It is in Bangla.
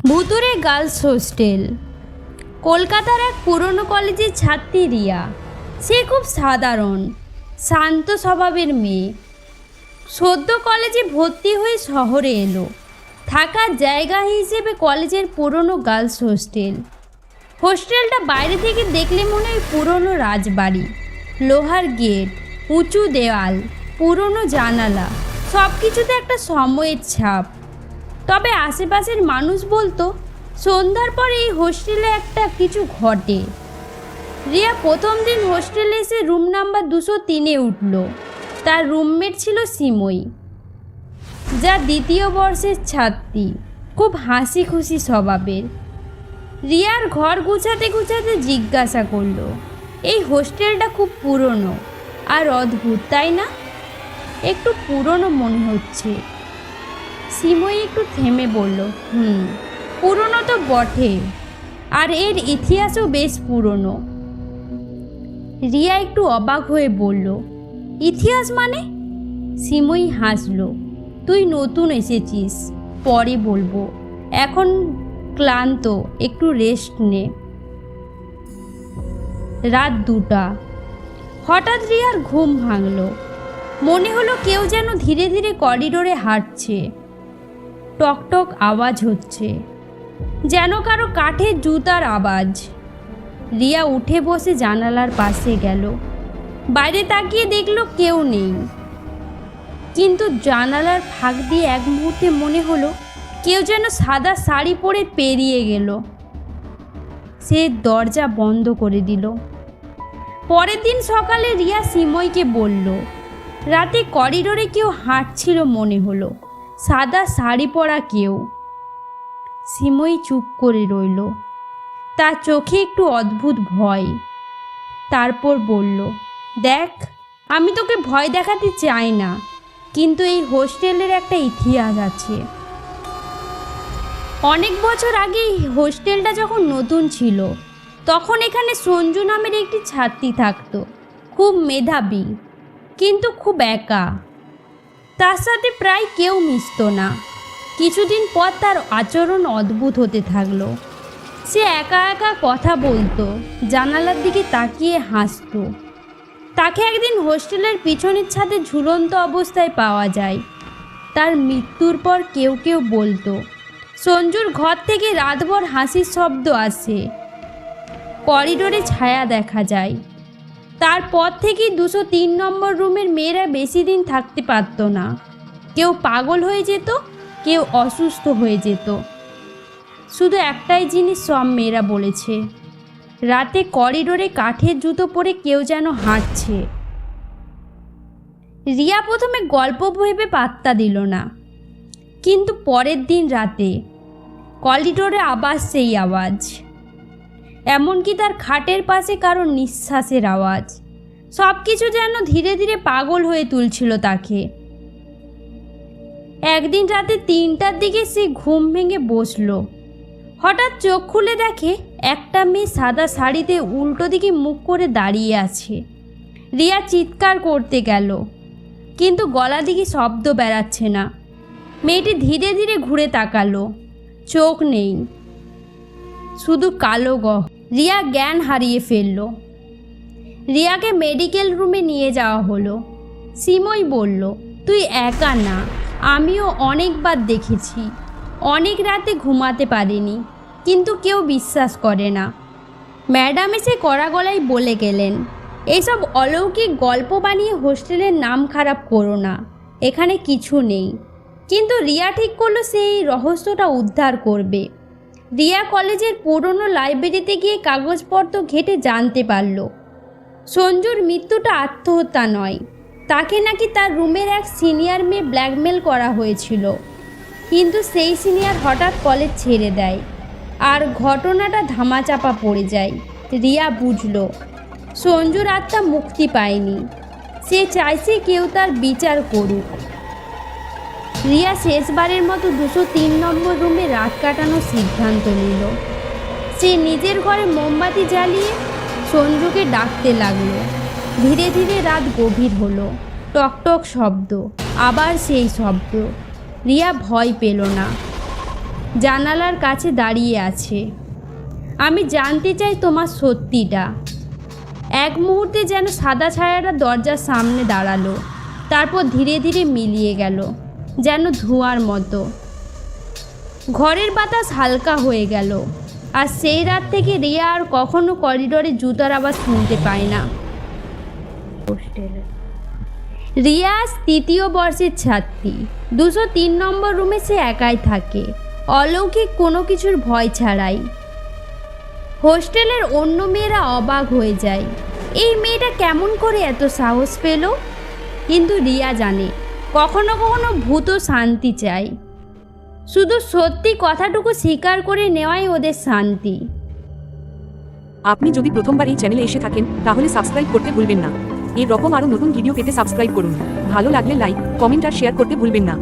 ভুতুড়ে গার্লস হোস্টেল। কলকাতার এক পুরনো কলেজের ছাত্রী রিয়া। সে খুব সাধারণ শান্ত স্বভাবের মেয়ে। সদ্য কলেজে ভর্তি হয়ে শহরে এলো। থাকার জায়গা হিসেবে কলেজের পুরনো গার্লস হোস্টেল। হোস্টেলটা বাইরে থেকে দেখলে মনে হয় পুরনো রাজবাড়ি। লোহার গেট, উঁচু দেওয়াল, পুরনো জানালা, সব কিছুতে একটা সময়ের ছাপ। তবে আশেপাশের মানুষ বলতো সন্ধ্যার পরে এই হোস্টেলে একটা কিছু ঘটে। রিয়া প্রথম দিন হোস্টেলে এসে রুম নাম্বার 203-এ উঠল। তার রুমমেট ছিল সিমই, যা দ্বিতীয় বর্ষের ছাত্রী, খুব হাসি খুশি স্বভাবের। রিয়ার ঘর গুছাতে গুছাতে জিজ্ঞাসা করলো, এই হোস্টেলটা খুব পুরনো আর অদ্ভুত, তাই না? একটু পুরনো মনে হচ্ছে। সিমই একটু থেমে বলল, পুরনো তো বটে, আর এর ইতিহাসও বেশ পুরনো। রিয়া একটু অবাক হয়ে বলল, ইতিহাস মানে? সিমই হাসল, তুই নতুন এসেছিস, পরে বলবো, এখন ক্লান্ত, একটু রেস্ট নে। রাত 2টা। হঠাৎ রিয়ার ঘুম ভাঙল। মনে হলো কেউ যেন ধীরে ধীরে করিডোরে হাঁটছে। টকটক আওয়াজ হচ্ছে, যেন কারো কাঠের জুতার আওয়াজ। রিয়া উঠে বসে জানালার পাশে গেল। বাইরে তাকিয়ে দেখলো কেউ নেই, কিন্তু জানালার ফাঁক দিয়ে এক মুহূর্তে মনে হলো কেউ যেন সাদা শাড়ি পরে পেরিয়ে গেল। সে দরজা বন্ধ করে দিল। পরের দিন সকালে রিয়া সিমইকে বলল, রাতে করিডোরে কেউ হাঁটছিল মনে হলো, সাদা শাড়ি পরা কেউ। সিমই চুপ করে রইল, তার চোখে একটু অদ্ভুত ভয়। তারপর বলল, দেখ, আমি তোকে ভয় দেখাতে চাই না, কিন্তু এই হোস্টেলের একটা ইতিহাস আছে। অনেক বছর আগে এই হোস্টেলটা যখন নতুন ছিল, তখন এখানে সঞ্জু নামের একটি ছাত্রী থাকতো। খুব মেধাবী, কিন্তু খুব একা। তার সাথে প্রায় কেউ মিশত না। কিছুদিন পর তার আচরণ অদ্ভুত হতে থাকলো। সে একা একা কথা বলতো, জানালার দিকে তাকিয়ে হাসতো। তাকে একদিন হোস্টেলের পিছনের ছাদে ঝুলন্ত অবস্থায় পাওয়া যায়। তার মৃত্যুর পর কেউ কেউ বলতো সঞ্জুর ঘর থেকে রাতভর হাসির শব্দ আসে, করিডোরে ছায়া দেখা যায়। তারপর থেকেই 203 নম্বর রুমের মেয়েরা বেশি দিন থাকতে পারতো না। কেউ পাগল হয়ে যেত, কেউ অসুস্থ হয়ে যেত। শুধু একটাই জিনিস সব মেয়েরা বলেছে, রাতে করিডোরে কাঠের জুতো পরে কেউ যেন হাঁটছে। রিয়া প্রথমে গল্প ভেবে পাত্তা দিল না, কিন্তু পরের দিন রাতে করিডোরে আবার সেই আওয়াজ, এমনকি তার খাটের পাশে কারোর নিঃশ্বাসের আওয়াজ। সব কিছু যেন ধীরে ধীরে পাগল হয়ে তুলছিল তাকে। একদিন রাতে 3টার দিকে সে ঘুম ভেঙে বসলো। হঠাৎ চোখ খুলে দেখে একটা মেয়ে সাদা শাড়িতে উল্টো দিকে মুখ করে দাঁড়িয়ে আছে। রিয়া চিৎকার করতে গেল, কিন্তু গলা দিকে শব্দ বেরাচ্ছে না। মেয়েটি ধীরে ধীরে ঘুরে তাকালো, চোখ নেই, শুধু কালো গহ। রিয়া জ্ঞান হারিয়ে ফেলল। রিয়াকে মেডিকেল রুমে নিয়ে যাওয়া হলো। সিমই বলল, তুই একা না, আমিও অনেকবার দেখেছি। অনেক রাতে ঘুমাতে পারিনি, কিন্তু কেউ বিশ্বাস করে না। ম্যাডাম এসে কড়া গলায় বলে গেলেন, এইসব অলৌকিক গল্প বানিয়ে হোস্টেলের নাম খারাপ করো না, এখানে কিছু নেই। কিন্তু রিয়া ঠিক করলো সে এই রহস্যটা উদ্ধার করবে। রিয়া কলেজের পুরনো লাইব্রেরিতে গিয়ে কাগজপত্র ঘেঁটে জানতে পারল সঞ্জুর মৃত্যুটা আত্মহত্যা নয়, তাকে নাকি তার রুমের এক সিনিয়র মেয়ে ব্ল্যাকমেল করা হয়েছিল। কিন্তু সেই সিনিয়র হঠাৎ কলেজ ছেড়ে দেয়, আর ঘটনাটা ধামাচাপা পড়ে যায়। রিয়া বুঝল সঞ্জুর আত্মা মুক্তি পায়নি, সে চাইছে কেউ তার বিচার করুক। রিয়া শেষবারের মতো 203 নম্বর রুমে রাত কাটানোর সিদ্ধান্ত নিল। সে নিজের ঘরে মোমবাতি জ্বালিয়ে সঞ্জুকে ডাকতে লাগলো। ধীরে ধীরে রাত গভীর হলো। টকটক শব্দ, আবার সেই শব্দ। রিয়া ভয় পেল না, জানালার কাছে দাঁড়িয়ে আছে। আমি জানতে চাই তোমার সত্যিটা। এক মুহূর্তে যেন সাদা ছায়াটা দরজার সামনে দাঁড়ালো, তারপর ধীরে ধীরে মিলিয়ে গেল, যেন ধোঁয়ার মতো। ঘরের বাতাস হালকা হয়ে গেল, আর সেই রাত থেকে রিয়া আর কখনো করিডোরে জুতার আওয়াজ শুনতে পায় না। রিয়া আজ ৩য় বর্ষের ছাত্রী। ২০৩ নম্বর রুমে সে একাই থাকে, অলৌকিক কোনো কিছুর ভয় ছাড়াই। হোস্টেলের অন্য মেয়েরা অবাক হয়ে যায়, এই মেয়েটা কেমন করে এত সাহস পেল। কিন্তু রিয়া জানে, কখনো কখনো ভূত শান্তি চায়, শুধু সত্যি কথাটুকু স্বীকার করে নেওয়াই ওদের শান্তি। আপনি যদি প্রথমবার এই চ্যানেলে এসে থাকেন তাহলে সাবস্ক্রাইব করতে ভুলবেন না। এরকম আরও নতুন ভিডিও পেতে সাবস্ক্রাইব করুন। ভালো লাগলে লাইক, কমেন্ট আর শেয়ার করতে ভুলবেন না।